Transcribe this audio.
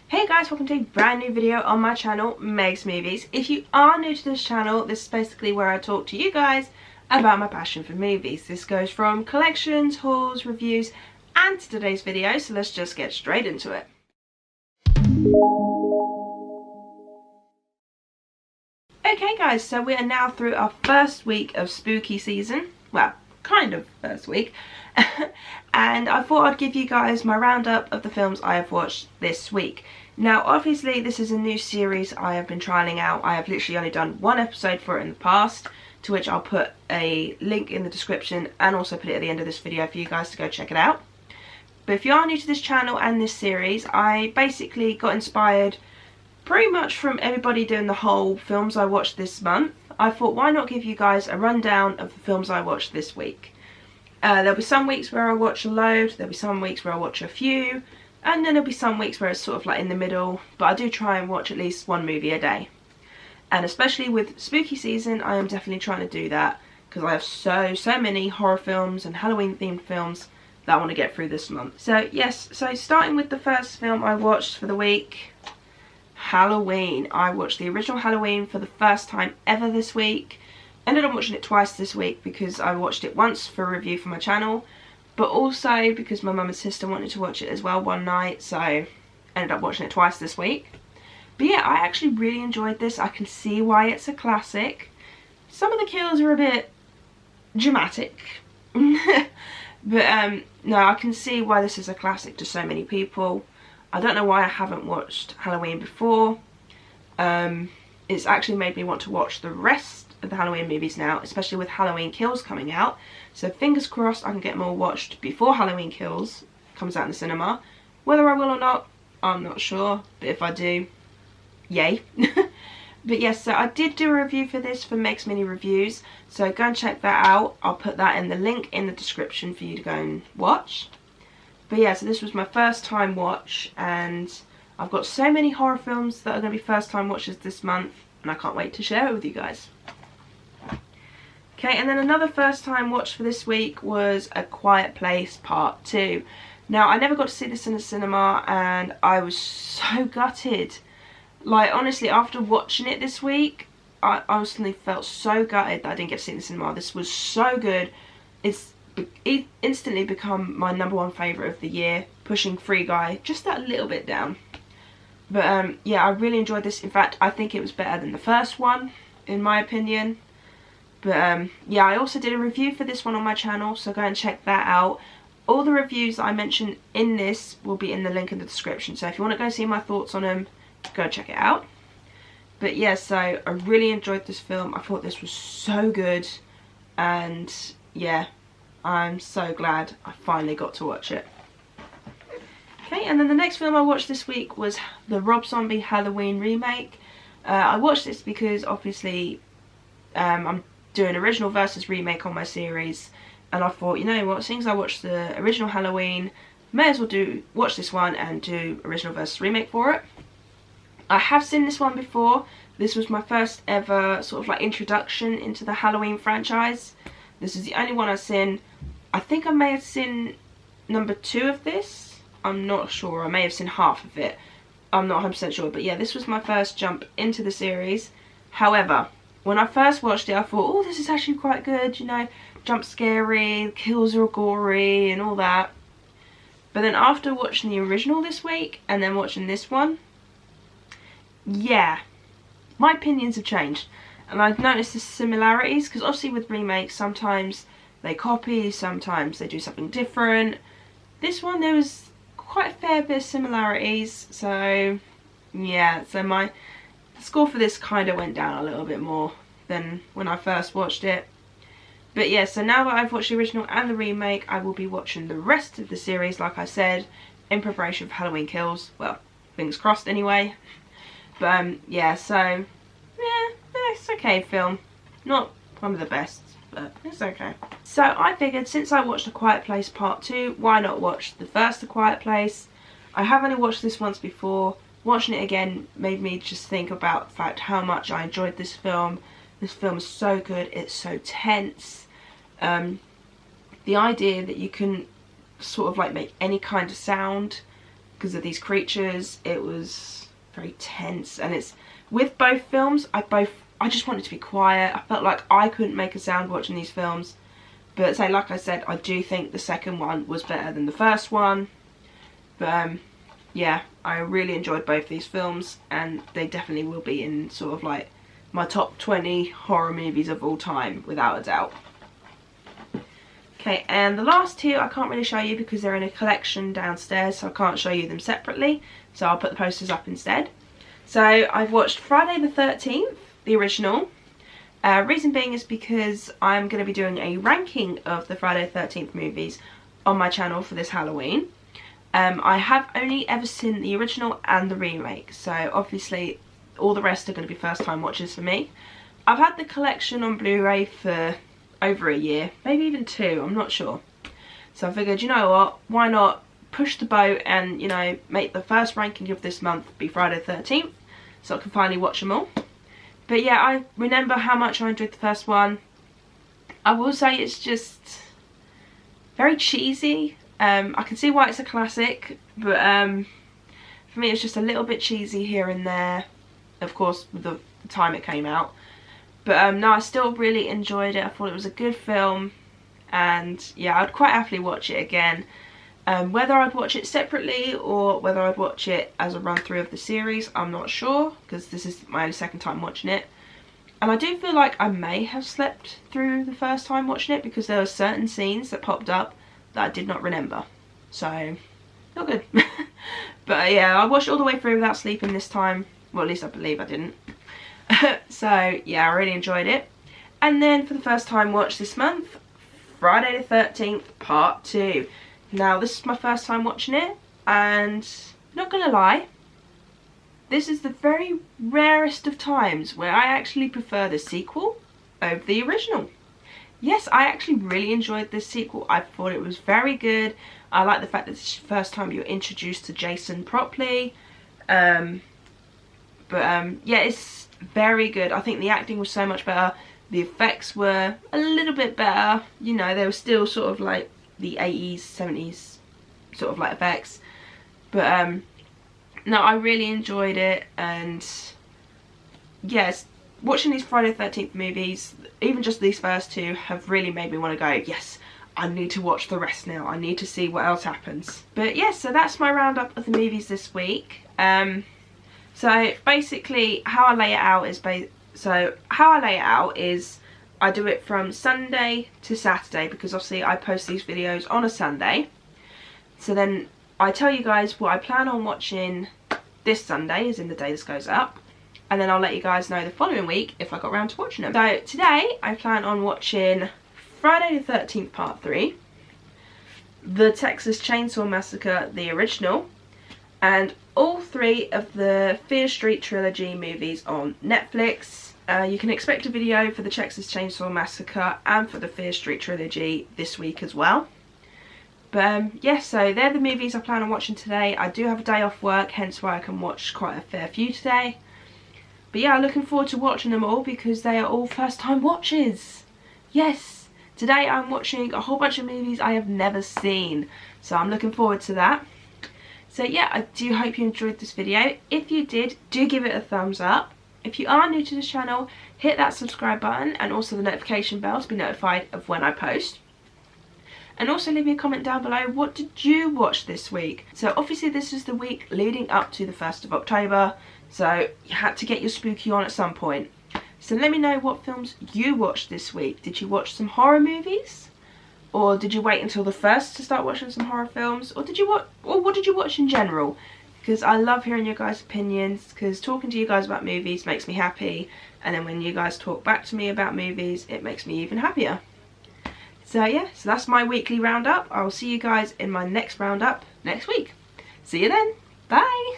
Hey guys, welcome to a brand new video on my channel, Meg's Movies. If you are new to this channel, this is basically where I talk to you guys about my passion for movies. This goes from collections, hauls, reviews, and today's video, so let's just get straight into it. Okay guys, so we are now through our first week of spooky season. Well, kind of first week. And I thought I'd give you guys my roundup of the films I have watched this week. Now obviously this is a new series I have been trialing out. I have literally only done one episode for it in the past, to which I'll put a link in the description and also put it at the end of this video for you guys to go check it out. But if you are new to this channel and this series, I basically got inspired pretty much from everybody doing the whole films I watched this month. I thought, why not give you guys a rundown of the films I watched this week. There'll be some weeks where I watch a load, there'll be some weeks where I watch a few, and then there'll be some weeks where it's sort of like in the middle, but I do try and watch at least one movie a day. And especially with spooky season, I am definitely trying to do that, because I have so many horror films and Halloween themed films that I want to get through this month. So yes, so starting with the first film I watched for the week, Halloween. I watched the original Halloween for the first time ever this week. Ended up watching it twice this week because I watched it once for a review for my channel, but also because my mum and sister wanted to watch it as well one night, so ended up watching it twice this week. But yeah, I actually really enjoyed this. I can see why it's a classic. Some of the kills are a bit dramatic. But no, I can see why this is a classic to so many people. I don't know why I haven't watched Halloween before. It's actually made me want to watch the rest of the Halloween movies now, especially with Halloween Kills coming out. So fingers crossed I can get them all watched before Halloween Kills comes out in the cinema. Whether I will or not, I'm not sure, but if I do, yay. But yes, so I did do a review for this for Meg's Mini Reviews, so go and check that out. I'll put that in the link in the description for you to go and watch. But yeah, so this was my first time watch, and I've got so many horror films that are going to be first time watches this month, and I can't wait to share it with you guys. Okay, and then another first time watch for this week was A Quiet Place Part 2. Now, I never got to see this in the cinema, and I was so gutted. Like, honestly, after watching it this week, I honestly felt so gutted that I didn't get to see it in the cinema. This was so good. It instantly become my #1 favourite of the year, pushing Free Guy just that little bit down. But yeah, I really enjoyed this. In fact, I think it was better than the first one, in my opinion. But yeah, I also did a review for this one on my channel, so go and check that out. All the reviews that I mentioned in this will be in the link in the description, so if you want to go see my thoughts on them, go check it out. But yeah, so I really enjoyed this film. I thought this was so good, and yeah, I'm so glad I finally got to watch it. Okay, and then the next film I watched this week was the Rob Zombie Halloween remake. I watched this because obviously I'm doing original versus remake on my series, and I thought, you know what, since I watched the original Halloween, may as well watch this one and do original versus remake for it. I have seen this one before. This was my first ever sort of like introduction into the Halloween franchise. This is the only one I've seen. I think I may have seen #2 of this. I'm not sure. I may have seen half of it. I'm not 100% sure. But yeah, this was my first jump into the series. However, when I first watched it, I thought, oh, this is actually quite good, you know, jump scary, kills are gory and all that. But then after watching the original this week and then watching this one, yeah, my opinions have changed. And I've noticed the similarities, because obviously with remakes, sometimes they copy, sometimes they do something different. This one, there was quite a fair bit of similarities, so yeah, so my score for this kind of went down a little bit more than when I first watched it. But yeah, so now that I've watched the original and the remake, I will be watching the rest of the series, like I said, in preparation for Halloween Kills. Well, fingers crossed anyway. But yeah, so yeah, it's okay film. Not one of the best, but it's okay. So I figured, since I watched A Quiet Place Part 2, why not watch the first A Quiet Place? I have only watched this once before. Watching it again made me just think about the fact how much I enjoyed this film. This film is so good, it's so tense. The idea that you can sort of like make any kind of sound because of these creatures. It was very tense, and it's with both films, I just wanted to be quiet. I felt like I couldn't make a sound watching these films. But so, like I said, I do think the second one was better than the first one. But yeah, I really enjoyed both these films, and they definitely will be in sort of like my top 20 horror movies of all time, without a doubt. Okay, and the last two I can't really show you because they're in a collection downstairs, so I can't show you them separately. So I'll put the posters up instead. So I've watched Friday the 13th, the original. Reason being is because I'm going to be doing a ranking of the Friday the 13th movies on my channel for this Halloween. I have only ever seen the original and the remake, so obviously all the rest are going to be first time watches for me. I've had the collection on Blu-ray for over a year, maybe even 2, I'm not sure. So I figured, you know what, why not push the boat and, you know, make the first ranking of this month be Friday the 13th, so I can finally watch them all. But yeah, I remember how much I enjoyed the first one. I will say it's just very cheesy. I can see why it's a classic, but for me it's just a little bit cheesy here and there, of course with the time it came out. But no, I still really enjoyed it. I thought it was a good film, and yeah, I'd quite happily watch it again. Whether I'd watch it separately or whether I'd watch it as a run through of the series, I'm not sure, because this is my only second time watching it. And I do feel like I may have slept through the first time watching it, because there were certain scenes that popped up that I did not remember. So, not good. But yeah, I watched it all the way through without sleeping this time. Well, at least I believe I didn't. So yeah, I really enjoyed it. And then for the first time watch this month, Friday the 13th Part 2. Now this is my first time watching it, and not gonna lie, this is the very rarest of times where I actually prefer the sequel over the original. Yes, I actually really enjoyed this sequel. I thought it was very good. I like the fact that this is the first time you're introduced to Jason properly. Yeah, it's very good. I think the acting was so much better. The effects were a little bit better. You know, they were still sort of like the 80s, 70s sort of like effects. But no, I really enjoyed it. And yes, watching these Friday the 13th movies, even just these first two, have really made me want to go, yes, I need to watch the rest now. I need to see what else happens. But yes, so that's my roundup of the movies this week. So basically how I lay it out is I do it from Sunday to Saturday, because obviously I post these videos on a Sunday. So then I tell you guys what I plan on watching this Sunday, as in the day this goes up. And then I'll let you guys know the following week if I got around to watching them. So today I plan on watching Friday the 13th Part 3, the Texas Chainsaw Massacre, the original, and all 3 of the Fear Street trilogy movies on Netflix. You can expect a video for the Texas Chainsaw Massacre and for the Fear Street trilogy this week as well. But yeah, so they're the movies I plan on watching today. I do have a day off work, hence why I can watch quite a fair few today. But yeah, I'm looking forward to watching them all because they are all first time watches. Yes, today I'm watching a whole bunch of movies I have never seen, so I'm looking forward to that. So yeah, I do hope you enjoyed this video. If you did, do give it a thumbs up. If you are new to this channel, hit that subscribe button and also the notification bell to be notified of when I post. And also leave me a comment down below, what did you watch this week? So obviously this is the week leading up to the 1st of October, so you had to get your spooky on at some point. So let me know what films you watched this week. Did you watch some horror movies? Or did you wait until the 1st to start watching some horror films? Or what did you watch in general? Because I love hearing your guys' opinions, because talking to you guys about movies makes me happy, and then when you guys talk back to me about movies, it makes me even happier. So yeah, so that's my weekly roundup. I'll see you guys in my next roundup next week. See you then. Bye.